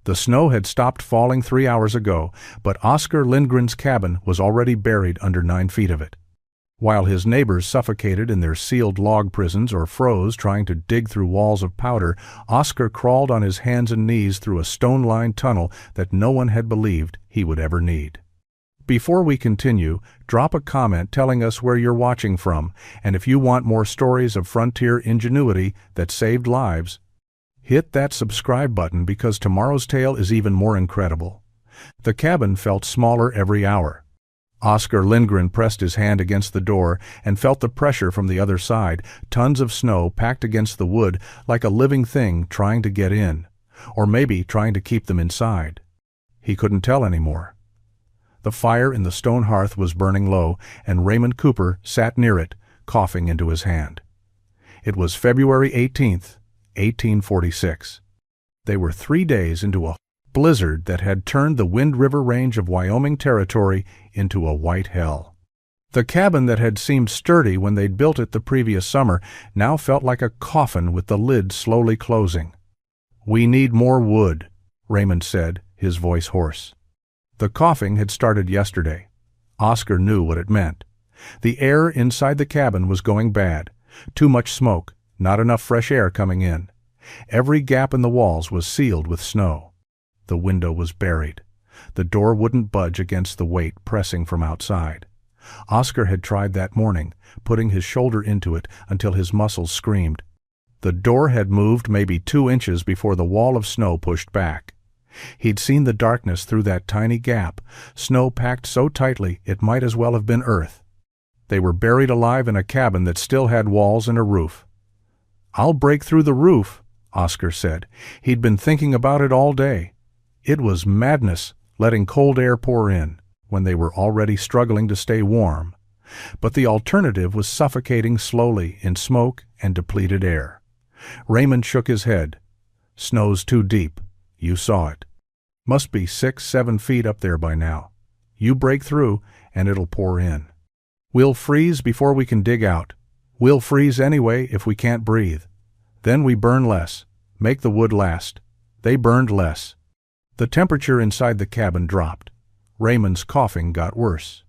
The snow had stopped falling 3 hours ago, but Oskar Lindgren's cabin was already buried under 9 feet of it. While his neighbors suffocated in their sealed log prisons or froze trying to dig through walls of powder, Oskar crawled on his hands and knees through a stone-lined tunnel that no one had believed he would ever need. Before we continue, drop a comment telling us where you're watching from, and if you want more stories of frontier ingenuity that saved lives, hit that subscribe button because tomorrow's tale is even more incredible. The cabin felt smaller every hour. Oskar Lindgren pressed his hand against the door and felt the pressure from the other side, tons of snow packed against the wood like a living thing trying to get in, or maybe trying to keep them inside. He couldn't tell anymore. The fire in the stone hearth was burning low, and Raymond Cooper sat near it, coughing into his hand. It was February 18th, 1846. They were 3 days into a blizzard that had turned the Wind River Range of Wyoming Territory into a white hell. The cabin that had seemed sturdy when they'd built it the previous summer now felt like a coffin with the lid slowly closing. "We need more wood," Raymond said, his voice hoarse. The coughing had started yesterday. Oskar knew what it meant. The air inside the cabin was going bad. Too much smoke, not enough fresh air coming in. Every gap in the walls was sealed with snow. The window was buried. The door wouldn't budge against the weight pressing from outside. Oskar had tried that morning, putting his shoulder into it until his muscles screamed. The door had moved maybe 2 inches before the wall of snow pushed back. He'd seen the darkness through that tiny gap, snow packed so tightly it might as well have been earth. They were buried alive in a cabin that still had walls and a roof. "I'll break through the roof," Oskar said. He'd been thinking about it all day. It was madness, letting cold air pour in, when they were already struggling to stay warm. But the alternative was suffocating slowly in smoke and depleted air. Raymond shook his head. "Snow's too deep. You saw it. Must be 6-7 feet up there by now. You break through, and it'll pour in. We'll freeze before we can dig out. We'll freeze anyway if we can't breathe. Then we burn less. Make the wood last." They burned less. The temperature inside the cabin dropped. Raymond's coughing got worse.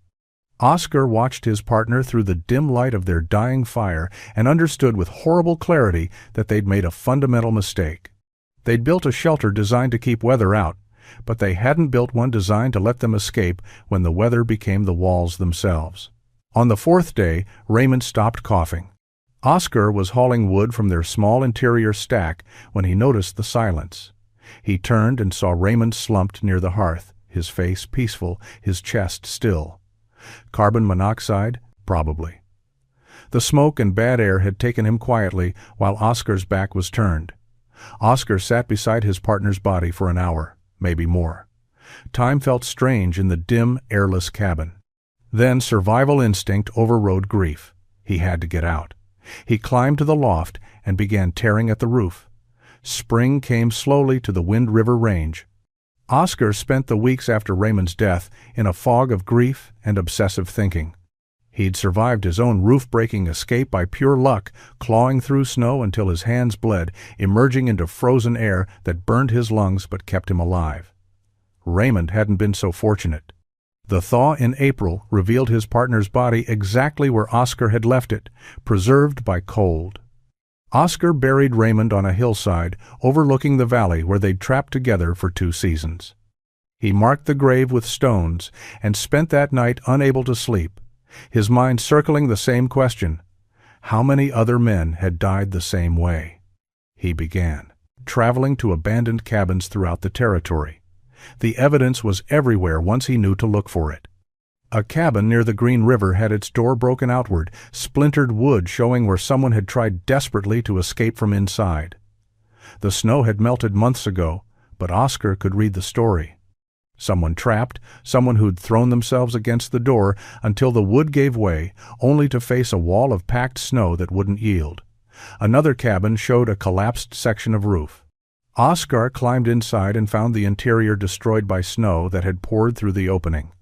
Oskar watched his partner through the dim light of their dying fire and understood with horrible clarity that they'd made a fundamental mistake. They'd built a shelter designed to keep weather out, but they hadn't built one designed to let them escape when the weather became the walls themselves. On the 4th day, Raymond stopped coughing. Oskar was hauling wood from their small interior stack when he noticed the silence. He turned and saw Raymond slumped near the hearth, his face peaceful, his chest still. Carbon monoxide? Probably. The smoke and bad air had taken him quietly while Oskar's back was turned. Oskar sat beside his partner's body for an hour, maybe more. Time felt strange in the dim, airless cabin. Then survival instinct overrode grief. He had to get out. He climbed to the loft and began tearing at the roof. Spring came slowly to the Wind River Range. Oskar spent the weeks after Raymond's death in a fog of grief and obsessive thinking. He'd survived his own roof-breaking escape by pure luck, clawing through snow until his hands bled, emerging into frozen air that burned his lungs but kept him alive. Raymond hadn't been so fortunate. The thaw in April revealed his partner's body exactly where Oskar had left it, preserved by cold. Oskar buried Raymond on a hillside overlooking the valley where they'd trapped together for 2 seasons. He marked the grave with stones and spent that night unable to sleep, his mind circling the same question: how many other men had died the same way? He began traveling to abandoned cabins throughout the territory. The evidence was everywhere once he knew to look for it. A cabin near the Green River had its door broken outward, splintered wood showing where someone had tried desperately to escape from inside. The snow had melted months ago, but Oskar could read the story. Someone trapped, someone who'd thrown themselves against the door until the wood gave way, only to face a wall of packed snow that wouldn't yield. Another cabin showed a collapsed section of roof. Oskar climbed inside and found the interior destroyed by snow that had poured through the opening.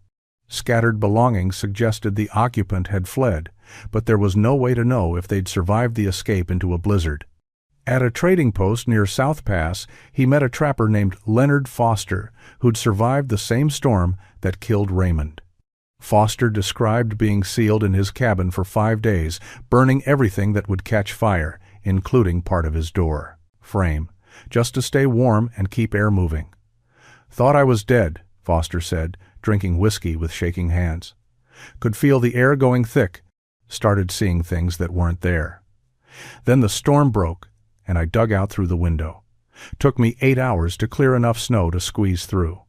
Scattered belongings suggested the occupant had fled, but there was no way to know if they'd survived the escape into a blizzard. At a trading post near South Pass, he met a trapper named Leonard Foster, who'd survived the same storm that killed Raymond. Foster described being sealed in his cabin for 5 days, burning everything that would catch fire, including part of his door frame, just to stay warm and keep air moving. "Thought I was dead," Foster said, drinking whiskey with shaking hands. "Could feel the air going thick, started seeing things that weren't there. Then the storm broke, and I dug out through the window. Took me 8 hours to clear enough snow to squeeze through."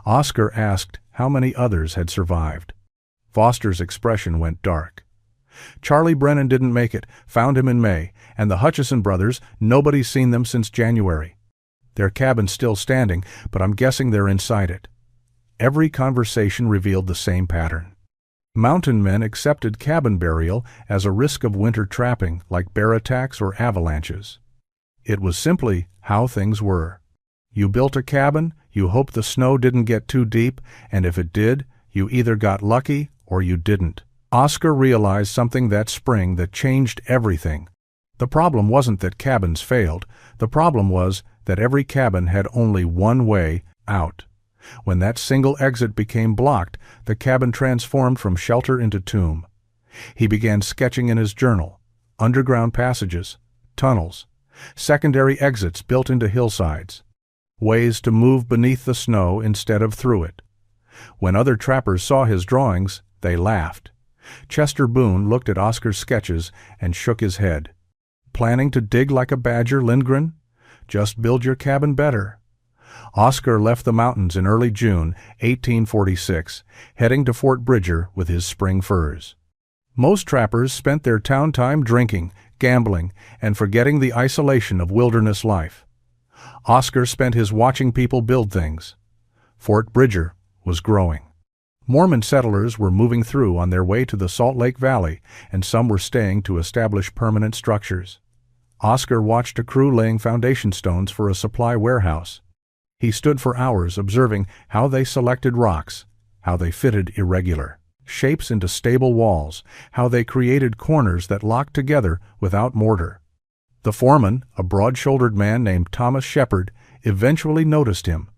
Oscar asked how many others had survived. Foster's expression went dark. "Charlie Brennan didn't make it, found him in May, and the Hutchison brothers, nobody's seen them since January. Their cabin's still standing, but I'm guessing they're inside it." Every conversation revealed the same pattern. Mountain men accepted cabin burial as a risk of winter trapping, like bear attacks or avalanches. It was simply how things were. You built a cabin, you hoped the snow didn't get too deep, and if it did, you either got lucky or you didn't. Oscar realized something that spring that changed everything. The problem wasn't that cabins failed. The problem was that every cabin had only one way out. When that single exit became blocked, the cabin transformed from shelter into tomb. He began sketching in his journal underground passages, tunnels, secondary exits built into hillsides, ways to move beneath the snow instead of through it. When other trappers saw his drawings, they laughed. Chester Boone looked at Oscar's sketches and shook his head. "Planning to dig like a badger, Lindgren? Just build your cabin better." Oscar left the mountains in early June 1846, heading to Fort Bridger with his spring furs. Most trappers spent their town time drinking, gambling, and forgetting the isolation of wilderness life. Oscar spent his watching people build things. Fort Bridger was growing. Mormon settlers were moving through on their way to the Salt Lake Valley, and some were staying to establish permanent structures. Oscar watched a crew laying foundation stones for a supply warehouse. He stood for hours observing how they selected rocks, how they fitted irregular shapes into stable walls, how they created corners that locked together without mortar. The foreman, a broad-shouldered man named Thomas Shepard, eventually noticed him.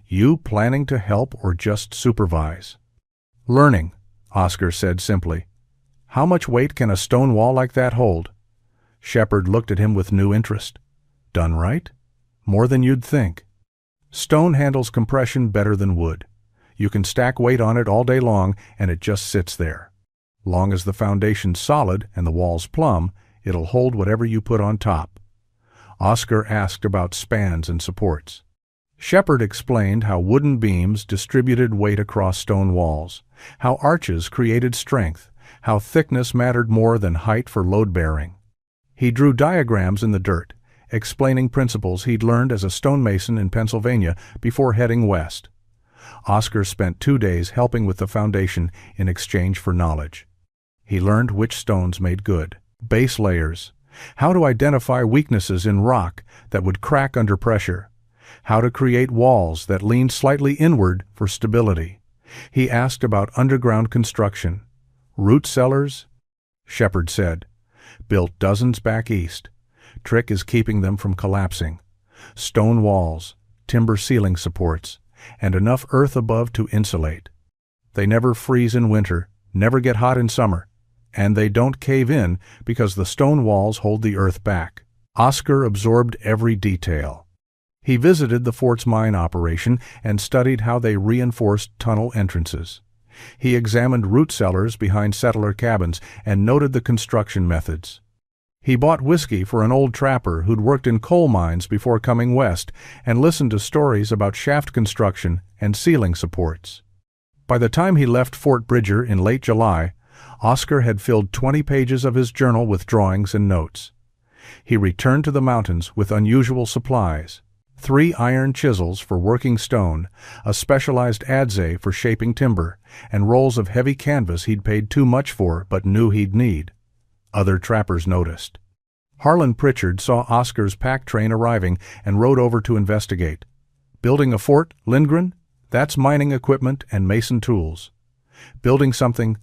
"You planning to help or just supervise?" "Learning," Oscar said simply. "How much weight can a stone wall like that hold?" Shepard looked at him with new interest. "Done right? More than you'd think. Stone handles compression better than wood. You can stack weight on it all day long and it just sits there. Long as the foundation's solid and the walls plumb, it'll hold whatever you put on top." Oscar asked about spans and supports. Shepard explained how wooden beams distributed weight across stone walls, how arches created strength, how thickness mattered more than height for load-bearing. He drew diagrams in the dirt, explaining principles he'd learned as a stonemason in Pennsylvania before heading west. Oscar spent 2 days helping with the foundation in exchange for knowledge. He learned which stones made good base layers, how to identify weaknesses in rock that would crack under pressure, how to create walls that leaned slightly inward for stability. He asked about underground construction. "Root cellars?" Shepard said. "Built dozens back east. Trick is keeping them from collapsing. Stone walls, timber ceiling supports, and enough earth above to insulate. They never freeze in winter, never get hot in summer, and they don't cave in because the stone walls hold the earth back." Oscar absorbed every detail. He visited the fort's mine operation and studied how they reinforced tunnel entrances. He examined root cellars behind settler cabins and noted the construction methods. He bought whiskey for an old trapper who'd worked in coal mines before coming west and listened to stories about shaft construction and ceiling supports. By the time he left Fort Bridger in late July, Oscar had filled 20 pages of his journal with drawings and notes. He returned to the mountains with unusual supplies: 3 iron chisels for working stone, a specialized adze for shaping timber, and rolls of heavy canvas he'd paid too much for but knew he'd need. Other trappers noticed. Harlan Pritchard saw Oscar's pack train arriving and rode over to investigate. "Building a fort, Lindgren? That's mining equipment and mason tools." "Building something,"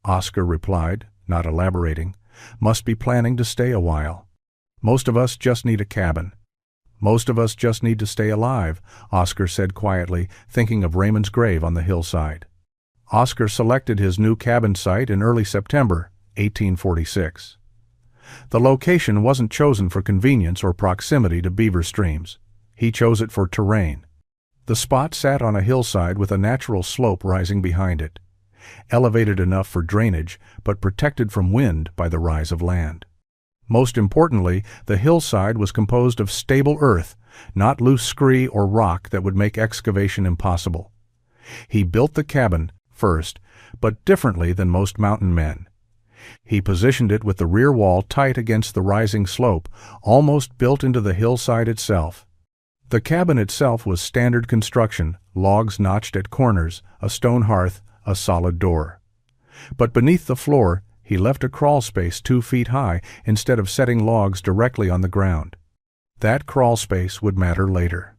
Oscar replied, not elaborating. "Must be planning to stay a while." Most of us just need a cabin. Most of us just need to stay alive, Oscar said quietly, thinking of Raymond's grave on the hillside. Oscar selected his new cabin site in early September, 1846. The location wasn't chosen for convenience or proximity to beaver streams. He chose it for terrain. The spot sat on a hillside with a natural slope rising behind it, elevated enough for drainage but protected from wind by the rise of land. Most importantly, the hillside was composed of stable earth, not loose scree or rock that would make excavation impossible. He built the cabin first, but differently than most mountain men. He positioned it with the rear wall tight against the rising slope, almost built into the hillside itself. The cabin itself was standard construction, logs notched at corners, a stone hearth, a solid door. But beneath the floor, he left a crawl space 2 feet high instead of setting logs directly on the ground. That crawl space would matter later.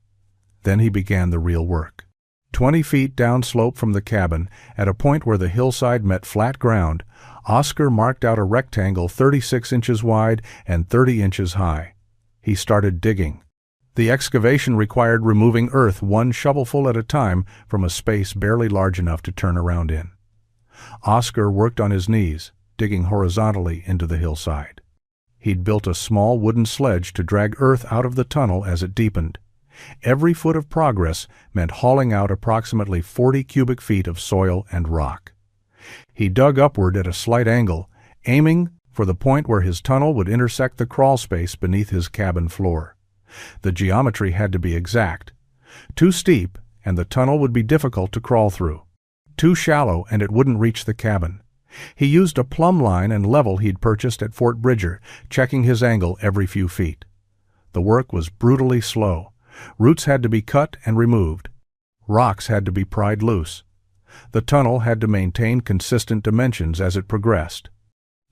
Then he began the real work. 20 feet downslope from the cabin, at a point where the hillside met flat ground, Oscar marked out a rectangle 36 inches wide and 30 inches high. He started digging. The excavation required removing earth 1 shovelful at a time from a space barely large enough to turn around in. Oscar worked on his knees, digging horizontally into the hillside. He'd built a small wooden sledge to drag earth out of the tunnel as it deepened. Every foot of progress meant hauling out approximately 40 cubic feet of soil and rock. He dug upward at a slight angle, aiming for the point where his tunnel would intersect the crawl space beneath his cabin floor. The geometry had to be exact. Too steep, and the tunnel would be difficult to crawl through. Too shallow, and it wouldn't reach the cabin. He used a plumb line and level he'd purchased at Fort Bridger, checking his angle every few feet. The work was brutally slow. Roots had to be cut and removed. Rocks had to be pried loose. The tunnel had to maintain consistent dimensions as it progressed.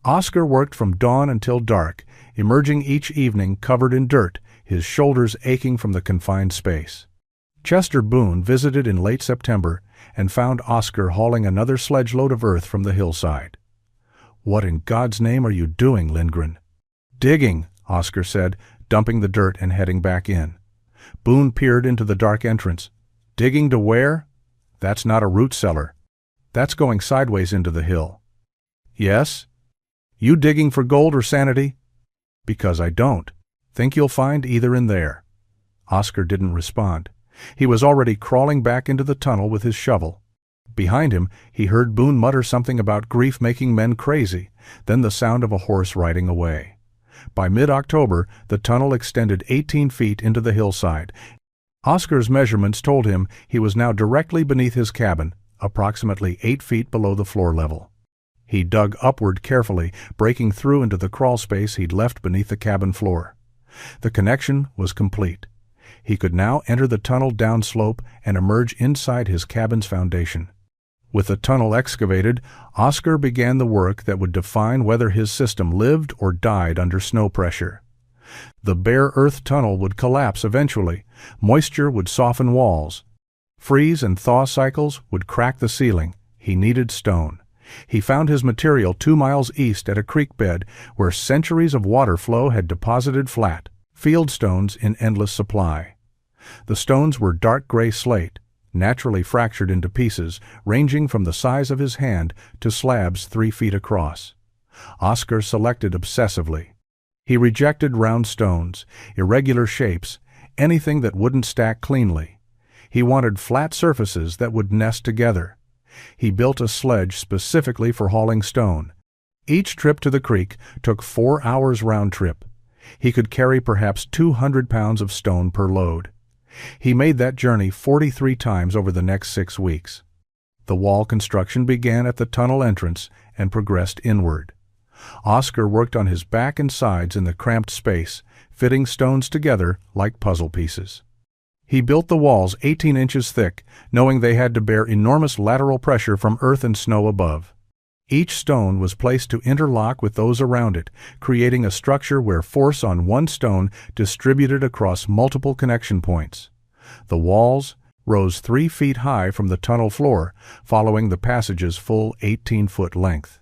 Oscar worked from dawn until dark, emerging each evening covered in dirt, his shoulders aching from the confined space. Chester Boone visited in late September and found Oscar hauling another sledge load of earth from the hillside. "What in God's name are you doing, Lindgren?" "Digging," Oscar said, dumping the dirt and heading back in. Boone peered into the dark entrance. "Digging to where?" "That's not a root cellar. That's going sideways into the hill." "Yes? You digging for gold or sanity?" "Because I don't. Think you'll find either in there." Oscar didn't respond. He was already crawling back into the tunnel with his shovel. Behind him, he heard Boone mutter something about grief making men crazy, then the sound of a horse riding away. By mid-October, the tunnel extended 18 feet into the hillside. Oscar's measurements told him he was now directly beneath his cabin, approximately 8 feet below the floor level. He dug upward carefully, breaking through into the crawl space he'd left beneath the cabin floor. The connection was complete. He could now enter the tunnel downslope and emerge inside his cabin's foundation. With the tunnel excavated, Oscar began the work that would define whether his system lived or died under snow pressure. The bare earth tunnel would collapse eventually. Moisture would soften walls. Freeze and thaw cycles would crack the ceiling. He needed stone. He found his material 2 miles east at a creek bed where centuries of water flow had deposited flat, field stones in endless supply. The stones were dark gray slate, naturally fractured into pieces, ranging from the size of his hand to slabs 3 feet across. Oscar selected obsessively. He rejected round stones, irregular shapes, anything that wouldn't stack cleanly. He wanted flat surfaces that would nest together. He built a sledge specifically for hauling stone. Each trip to the creek took 4 hours round trip. He could carry perhaps 200 pounds of stone per load. He made that journey 43 times over the next 6 weeks. The wall construction began at the tunnel entrance and progressed inward. Oscar worked on his back and sides in the cramped space, fitting stones together like puzzle pieces. He built the walls 18 inches thick, knowing they had to bear enormous lateral pressure from earth and snow above. Each stone was placed to interlock with those around it, creating a structure where force on one stone distributed across multiple connection points. The walls rose 3 feet high from the tunnel floor, following the passage's full 18-foot length.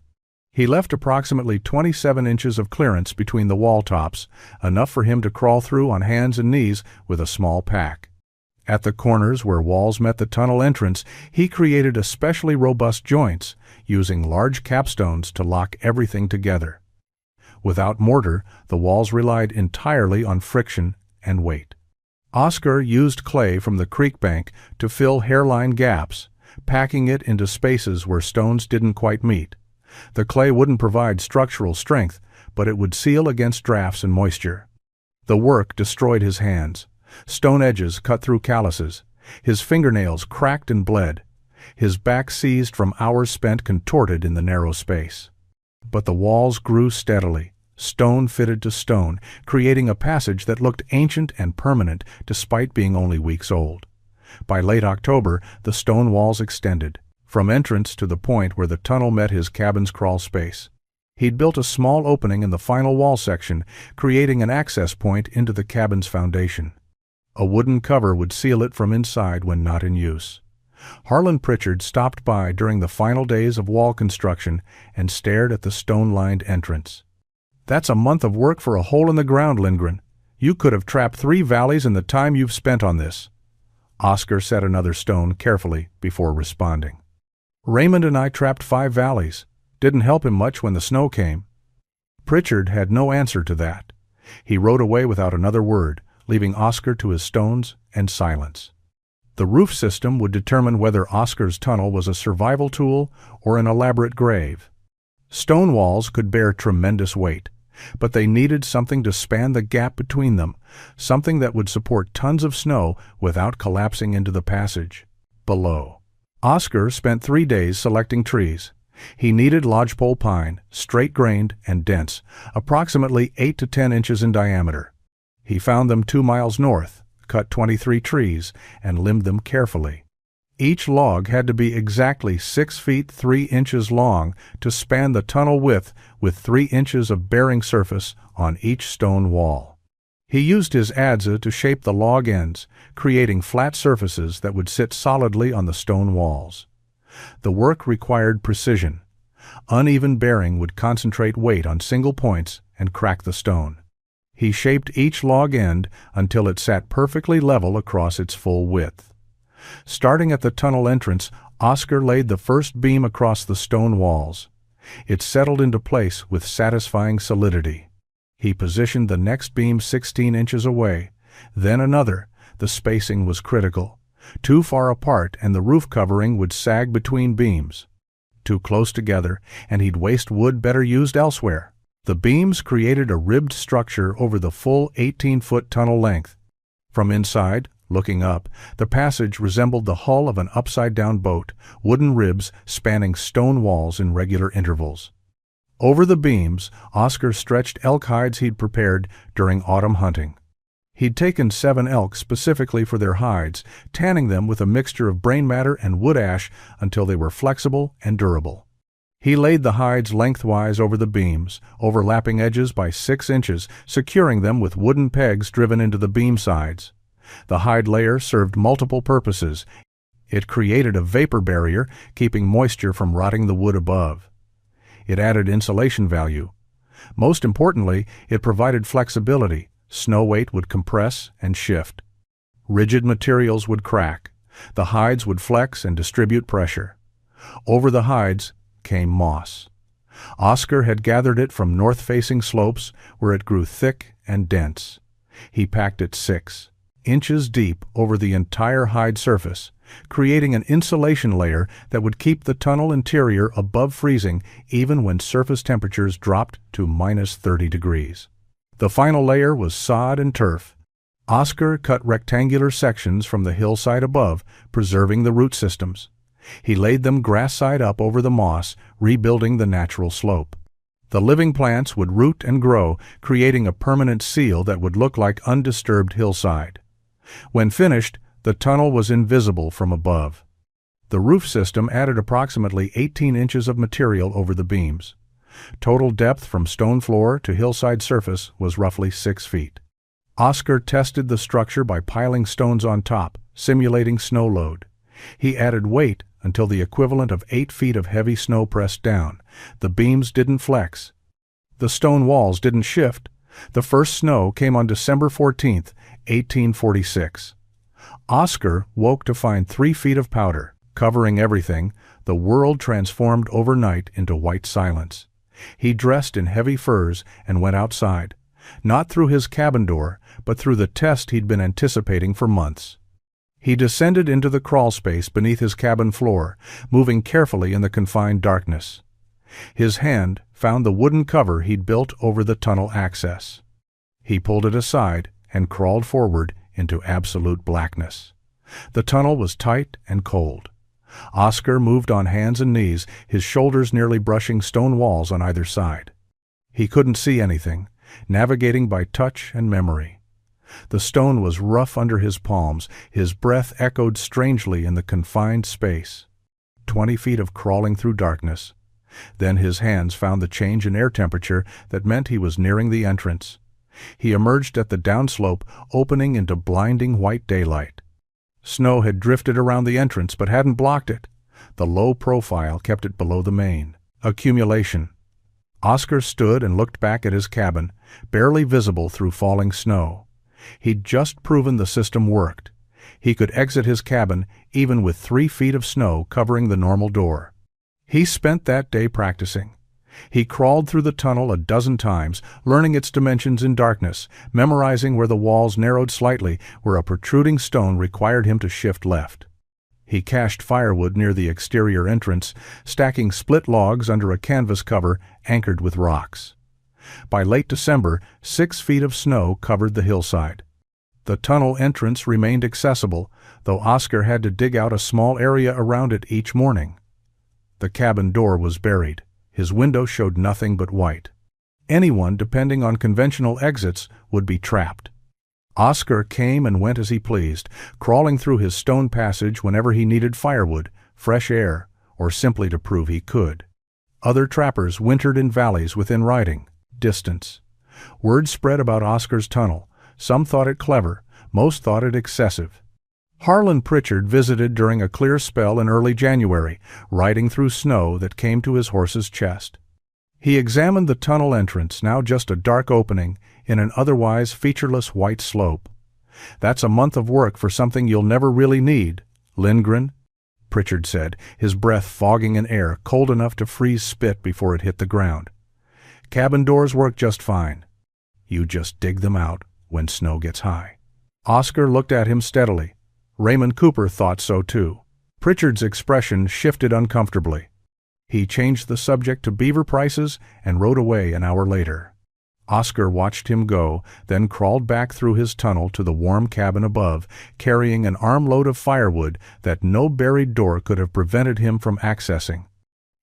He left approximately 27 inches of clearance between the wall tops, enough for him to crawl through on hands and knees with a small pack. At the corners where walls met the tunnel entrance, he created especially robust joints, using large capstones to lock everything together. Without mortar, the walls relied entirely on friction and weight. Oscar used clay from the creek bank to fill hairline gaps, packing it into spaces where stones didn't quite meet. The clay wouldn't provide structural strength, but it would seal against drafts and moisture. The work destroyed his hands. Stone edges cut through calluses. His fingernails cracked and bled. His back seized from hours spent contorted in the narrow space. But the walls grew steadily. Stone fitted to stone, creating a passage that looked ancient and permanent despite being only weeks old. By late October, the stone walls extended, from entrance to the point where the tunnel met his cabin's crawl space. He'd built a small opening in the final wall section, creating an access point into the cabin's foundation. A wooden cover would seal it from inside when not in use. Harlan Pritchard stopped by during the final days of wall construction and stared at the stone-lined entrance. "That's a month of work for a hole in the ground, Lindgren. You could have trapped 3 valleys in the time you've spent on this." Oscar set another stone carefully before responding. "Raymond and I trapped 5 valleys. Didn't help him much when the snow came." Pritchard had no answer to that. He rode away without another word, leaving Oscar to his stones and silence. The roof system would determine whether Oscar's tunnel was a survival tool or an elaborate grave. Stone walls could bear tremendous weight, but they needed something to span the gap between them, something that would support tons of snow without collapsing into the passage below. Oscar spent 3 days selecting trees. He needed lodgepole pine, straight-grained and dense, approximately 8 to 10 inches in diameter. He found them 2 miles north, cut 23 trees, and limbed them carefully. Each log had to be exactly 6 feet 3 inches long to span the tunnel width with 3 inches of bearing surface on each stone wall. He used his adze to shape the log ends, creating flat surfaces that would sit solidly on the stone walls. The work required precision. Uneven bearing would concentrate weight on single points and crack the stone. He shaped each log end until it sat perfectly level across its full width. Starting at the tunnel entrance, Oscar laid the first beam across the stone walls. It settled into place with satisfying solidity. He positioned the next beam 16 inches away, then another. The spacing was critical. Too far apart and the roof covering would sag between beams. Too close together and he'd waste wood better used elsewhere. The beams created a ribbed structure over the full 18-foot tunnel length. From inside, looking up, the passage resembled the hull of an upside-down boat, wooden ribs spanning stone walls in regular intervals. Over the beams, Oscar stretched elk hides he'd prepared during autumn hunting. He'd taken 7 elk specifically for their hides, tanning them with a mixture of brain matter and wood ash until they were flexible and durable. He laid the hides lengthwise over the beams, overlapping edges by 6 inches, securing them with wooden pegs driven into the beam sides. The hide layer served multiple purposes. It created a vapor barrier, keeping moisture from rotting the wood above. It added insulation value. Most importantly, it provided flexibility. Snow weight would compress and shift. Rigid materials would crack. The hides would flex and distribute pressure. Over the hides came moss. Oscar had gathered it from north-facing slopes where it grew thick and dense. He packed it 6 inches deep over the entire hide surface, creating an insulation layer that would keep the tunnel interior above freezing even when surface temperatures dropped to -30 degrees. The final layer was sod and turf. Oscar cut rectangular sections from the hillside above, preserving the root systems. He laid them grass-side up over the moss, rebuilding the natural slope. The living plants would root and grow, creating a permanent seal that would look like undisturbed hillside. When finished, the tunnel was invisible from above. The roof system added approximately 18 inches of material over the beams. Total depth from stone floor to hillside surface was roughly 6 feet. Oscar tested the structure by piling stones on top, simulating snow load. He added weight until the equivalent of 8 feet of heavy snow pressed down. The beams didn't flex. The stone walls didn't shift. The first snow came on December 14, 1846. Oscar woke to find 3 feet of powder, covering everything. The world transformed overnight into white silence. He dressed in heavy furs and went outside, not through his cabin door, but through the test he'd been anticipating for months. He descended into the crawl space beneath his cabin floor, moving carefully in the confined darkness. His hand found the wooden cover he'd built over the tunnel access. He pulled it aside and crawled forward into absolute blackness. The tunnel was tight and cold. Oscar moved on hands and knees, his shoulders nearly brushing stone walls on either side. He couldn't see anything, navigating by touch and memory. The stone was rough under his palms, his breath echoed strangely in the confined space. 20 feet of crawling through darkness. Then his hands found the change in air temperature that meant he was nearing the entrance. He emerged at the downslope, opening into blinding white daylight. Snow had drifted around the entrance but hadn't blocked it. The low profile kept it below the main. Accumulation. Oscar stood and looked back at his cabin, barely visible through falling snow. He'd just proven the system worked. He could exit his cabin even with 3 feet of snow covering the normal door. He spent that day practicing. He crawled through the tunnel a dozen times, learning its dimensions in darkness, memorizing where the walls narrowed slightly, where a protruding stone required him to shift left. He cached firewood near the exterior entrance, stacking split logs under a canvas cover anchored with rocks. By late December, 6 feet of snow covered the hillside. The tunnel entrance remained accessible, though Oscar had to dig out a small area around it each morning. The cabin door was buried. His window showed nothing but white. Anyone depending on conventional exits would be trapped. Oscar came and went as he pleased, crawling through his stone passage whenever he needed firewood, fresh air, or simply to prove he could. Other trappers wintered in valleys within riding distance. Word spread about Oscar's tunnel. Some thought it clever, most thought it excessive. Harlan Pritchard visited during a clear spell in early January, riding through snow that came to his horse's chest. He examined the tunnel entrance, now just a dark opening in an otherwise featureless white slope. "That's a month of work for something you'll never really need, Lindgren," Pritchard said, his breath fogging in air cold enough to freeze spit before it hit the ground. "Cabin doors work just fine. You just dig them out when snow gets high." Oscar looked at him steadily. Raymond Cooper thought so too. Pritchard's expression shifted uncomfortably. He changed the subject to beaver prices and rode away an hour later. Oscar watched him go, then crawled back through his tunnel to the warm cabin above, carrying an armload of firewood that no buried door could have prevented him from accessing.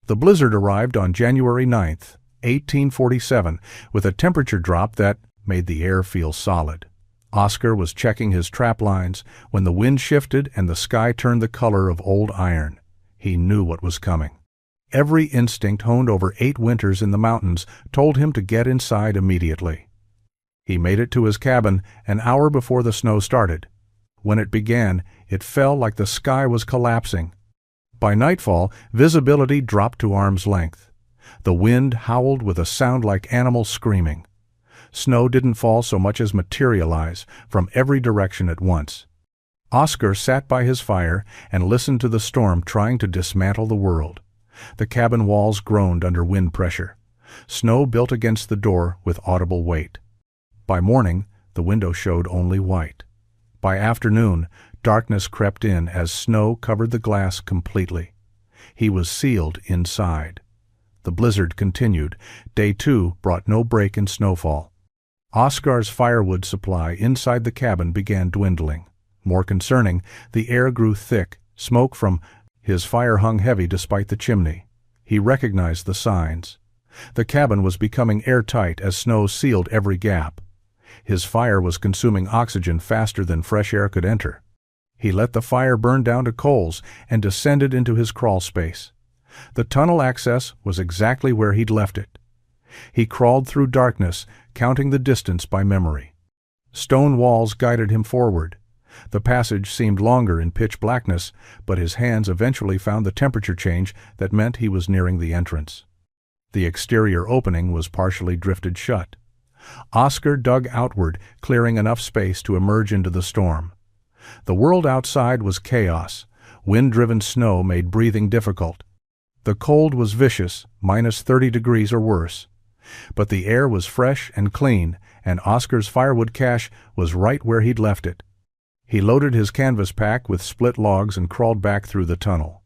The blizzard arrived on January 9th, 1847, with a temperature drop that made the air feel solid. Oscar was checking his trap lines when the wind shifted and the sky turned the color of old iron. He knew what was coming. Every instinct honed over 8 winters in the mountains told him to get inside immediately. He made it to his cabin an hour before the snow started. When it began, it fell like the sky was collapsing. By nightfall, visibility dropped to arm's length. The wind howled with a sound like animals screaming. Snow didn't fall so much as materialize from every direction at once. Oscar sat by his fire and listened to the storm trying to dismantle the world. The cabin walls groaned under wind pressure. Snow built against the door with audible weight. By morning, the window showed only white. By afternoon, darkness crept in as snow covered the glass completely. He was sealed inside. The blizzard continued. Day 2 brought no break in snowfall. Oscar's firewood supply inside the cabin began dwindling. More concerning, the air grew thick, smoke from his fire hung heavy despite the chimney. He recognized the signs. The cabin was becoming airtight as snow sealed every gap. His fire was consuming oxygen faster than fresh air could enter. He let the fire burn down to coals and descended into his crawl space. The tunnel access was exactly where he'd left it. He crawled through darkness, counting the distance by memory. Stone walls guided him forward. The passage seemed longer in pitch blackness, but his hands eventually found the temperature change that meant he was nearing the entrance. The exterior opening was partially drifted shut. Oscar dug outward, clearing enough space to emerge into the storm. The world outside was chaos. Wind-driven snow made breathing difficult. The cold was vicious, minus 30 degrees or worse. But the air was fresh and clean, and Oscar's firewood cache was right where he'd left it. He loaded his canvas pack with split logs and crawled back through the tunnel.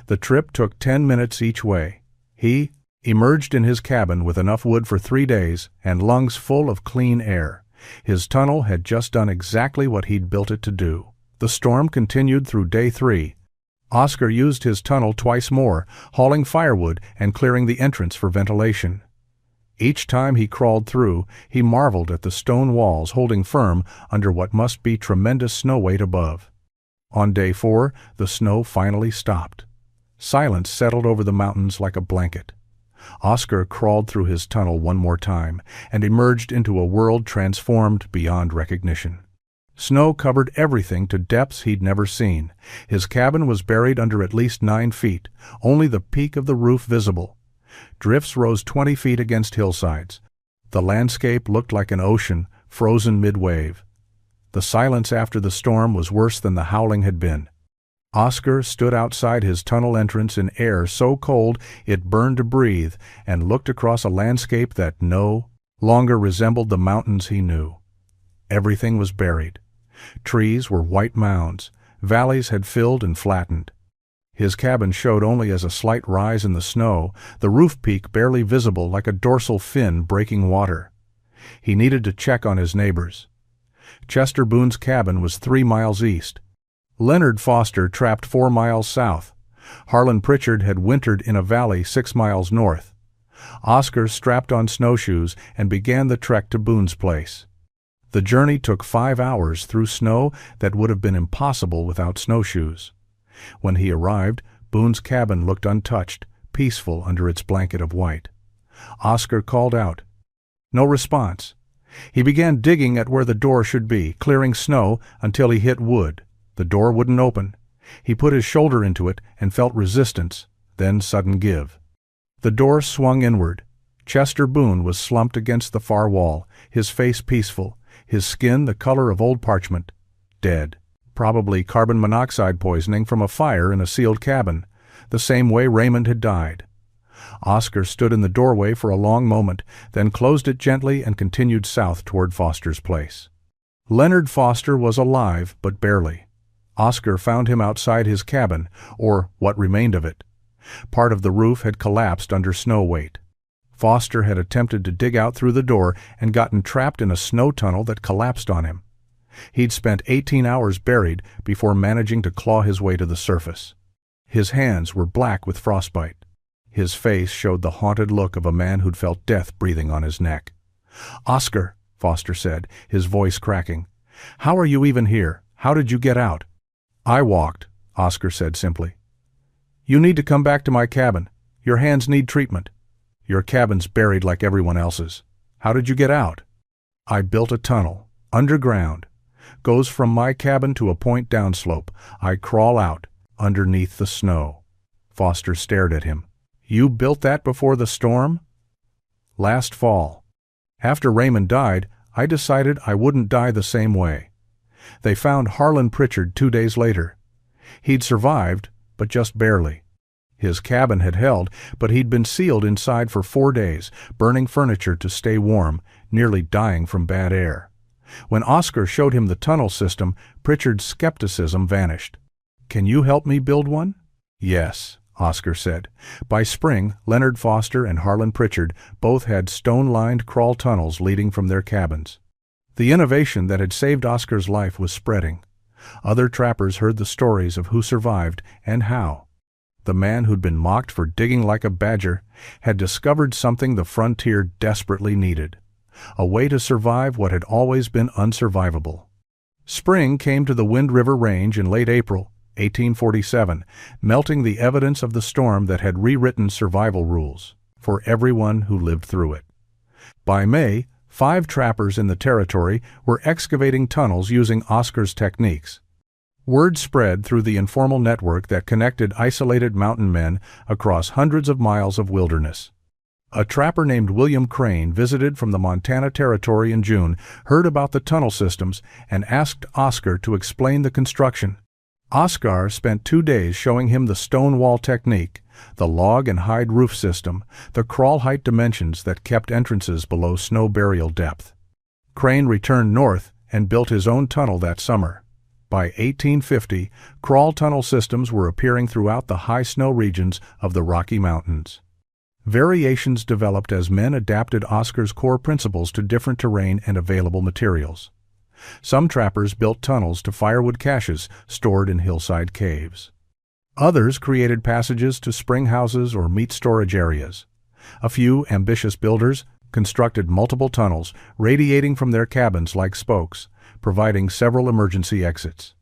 The trip took 10 minutes each way. He emerged in his cabin with enough wood for 3 days and lungs full of clean air. His tunnel had just done exactly what he'd built it to do. The storm continued through day 3. Oscar used his tunnel twice more, hauling firewood and clearing the entrance for ventilation. Each time he crawled through, he marveled at the stone walls holding firm under what must be tremendous snow weight above. On day 4, the snow finally stopped. Silence settled over the mountains like a blanket. Oscar crawled through his tunnel one more time and emerged into a world transformed beyond recognition. Snow covered everything to depths he'd never seen. His cabin was buried under at least 9 feet, only the peak of the roof visible. Drifts rose 20 feet against hillsides. The landscape looked like an ocean, frozen mid-wave. The silence after the storm was worse than the howling had been. Oscar stood outside his tunnel entrance in air so cold it burned to breathe and looked across a landscape that no longer resembled the mountains he knew. Everything was buried. Trees were white mounds. Valleys had filled and flattened. His cabin showed only as a slight rise in the snow, the roof peak barely visible like a dorsal fin breaking water. He needed to check on his neighbors. Chester Boone's cabin was 3 miles east. Leonard Foster trapped 4 miles south. Harlan Pritchard had wintered in a valley 6 miles north. Oscar strapped on snowshoes and began the trek to Boone's place. The journey took 5 hours through snow that would have been impossible without snowshoes. When he arrived, Boone's cabin looked untouched, peaceful under its blanket of white. Oscar called out. No response. He began digging at where the door should be, clearing snow until he hit wood. The door wouldn't open. He put his shoulder into it and felt resistance, then sudden give. The door swung inward. Chester Boone was slumped against the far wall, his face peaceful, his skin the color of old parchment. Dead. Probably carbon monoxide poisoning from a fire in a sealed cabin, the same way Raymond had died. Oscar stood in the doorway for a long moment, then closed it gently and continued south toward Foster's place. Leonard Foster was alive, but barely. Oscar found him outside his cabin, or what remained of it. Part of the roof had collapsed under snow weight. Foster had attempted to dig out through the door and gotten trapped in a snow tunnel that collapsed on him. He'd spent 18 hours buried before managing to claw his way to the surface. His hands were black with frostbite. His face showed the haunted look of a man who'd felt death breathing on his neck. "Oscar," Foster said, his voice cracking. "How are you even here? How did you get out?" "I walked," Oscar said simply. "You need to come back to my cabin. Your hands need treatment. Your cabin's buried like everyone else's. How did you get out?" "I built a tunnel, underground. Goes from my cabin to a point downslope. I crawl out, underneath the snow." Foster stared at him. "You built that before the storm?" "Last fall. After Raymond died, I decided I wouldn't die the same way. They found Harlan Pritchard 2 days later. He'd survived, but just barely. His cabin had held, but he'd been sealed inside for 4 days, burning furniture to stay warm, nearly dying from bad air. When Oscar showed him the tunnel system, Pritchard's skepticism vanished. "Can you help me build one?" "Yes," Oscar said. By spring, Leonard Foster and Harlan Pritchard both had stone-lined crawl tunnels leading from their cabins. The innovation that had saved Oscar's life was spreading. Other trappers heard the stories of who survived and how. The man who'd been mocked for digging like a badger had discovered something the frontier desperately needed. A way to survive what had always been unsurvivable. Spring came to the Wind River Range in late April, 1847, melting the evidence of the storm that had rewritten survival rules for everyone who lived through it. By May, 5 trappers in the territory were excavating tunnels using Oscar's techniques. Word spread through the informal network that connected isolated mountain men across hundreds of miles of wilderness. A trapper named William Crane visited from the Montana Territory in June, heard about the tunnel systems, and asked Oscar to explain the construction. Oscar spent 2 days showing him the stone wall technique, the log and hide roof system, the crawl height dimensions that kept entrances below snow burial depth. Crane returned north and built his own tunnel that summer. By 1850, crawl tunnel systems were appearing throughout the high snow regions of the Rocky Mountains. Variations developed as men adapted Oscar's core principles to different terrain and available materials. Some trappers built tunnels to firewood caches stored in hillside caves. Others created passages to spring houses or meat storage areas. A few ambitious builders constructed multiple tunnels radiating from their cabins like spokes, providing several emergency exits.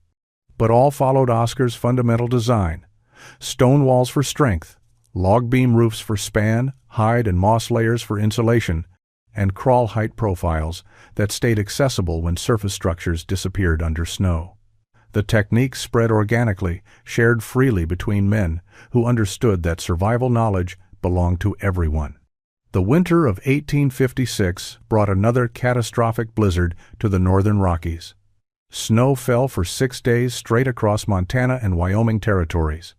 But all followed Oscar's fundamental design: stone walls for strength, log beam roofs for span, hide and moss layers for insulation, and crawl height profiles that stayed accessible when surface structures disappeared under snow. The technique spread organically, shared freely between men who understood that survival knowledge belonged to everyone. The winter of 1856 brought another catastrophic blizzard to the northern Rockies. Snow fell for 6 days straight across Montana and Wyoming territories.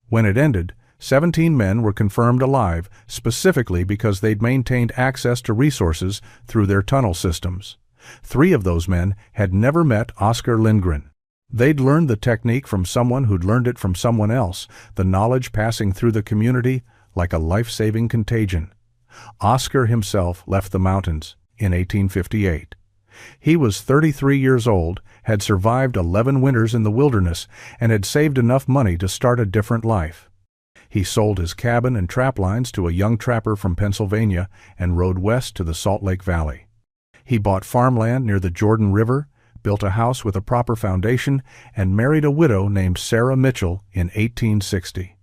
When it ended, 17 men were confirmed alive, specifically because they'd maintained access to resources through their tunnel systems. 3 of those men had never met Oscar Lindgren. They'd learned the technique from someone who'd learned it from someone else, the knowledge passing through the community like a life-saving contagion. Oscar himself left the mountains in 1858. He was 33 years old, had survived 11 winters in the wilderness, and had saved enough money to start a different life. He sold his cabin and trap lines to a young trapper from Pennsylvania and rode west to the Salt Lake Valley. He bought farmland near the Jordan River, built a house with a proper foundation, and married a widow named Sarah Mitchell in 1860.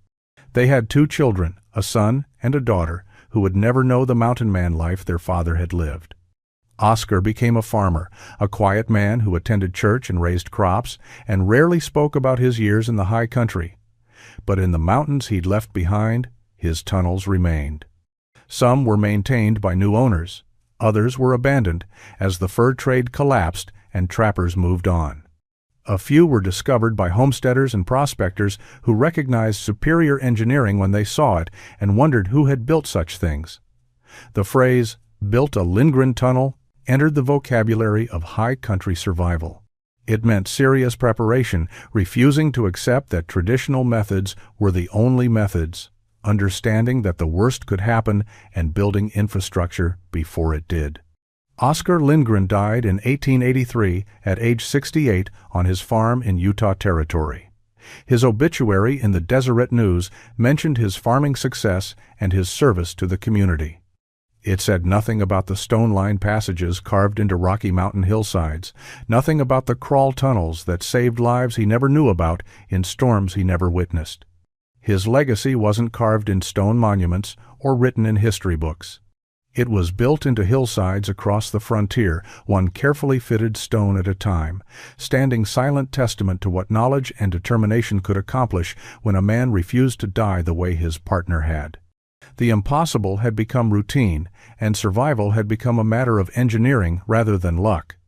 They had 2 children, a son and a daughter, who would never know the mountain man life their father had lived. Oscar became a farmer, a quiet man who attended church and raised crops, and rarely spoke about his years in the high country. But in the mountains he'd left behind, his tunnels remained. Some were maintained by new owners. Others were abandoned as the fur trade collapsed and trappers moved on. A few were discovered by homesteaders and prospectors who recognized superior engineering when they saw it and wondered who had built such things. The phrase, "built a Lindgren tunnel," entered the vocabulary of high country survival. It meant serious preparation, refusing to accept that traditional methods were the only methods, understanding that the worst could happen, and building infrastructure before it did. Oscar Lindgren died in 1883 at age 68 on his farm in Utah Territory. His obituary in the Deseret News mentioned his farming success and his service to the community. It said nothing about the stone-lined passages carved into Rocky Mountain hillsides, nothing about the crawl tunnels that saved lives he never knew about in storms he never witnessed. His legacy wasn't carved in stone monuments or written in history books. It was built into hillsides across the frontier, one carefully fitted stone at a time, standing silent testament to what knowledge and determination could accomplish when a man refused to die the way his partner had. The impossible had become routine, and survival had become a matter of engineering rather than luck.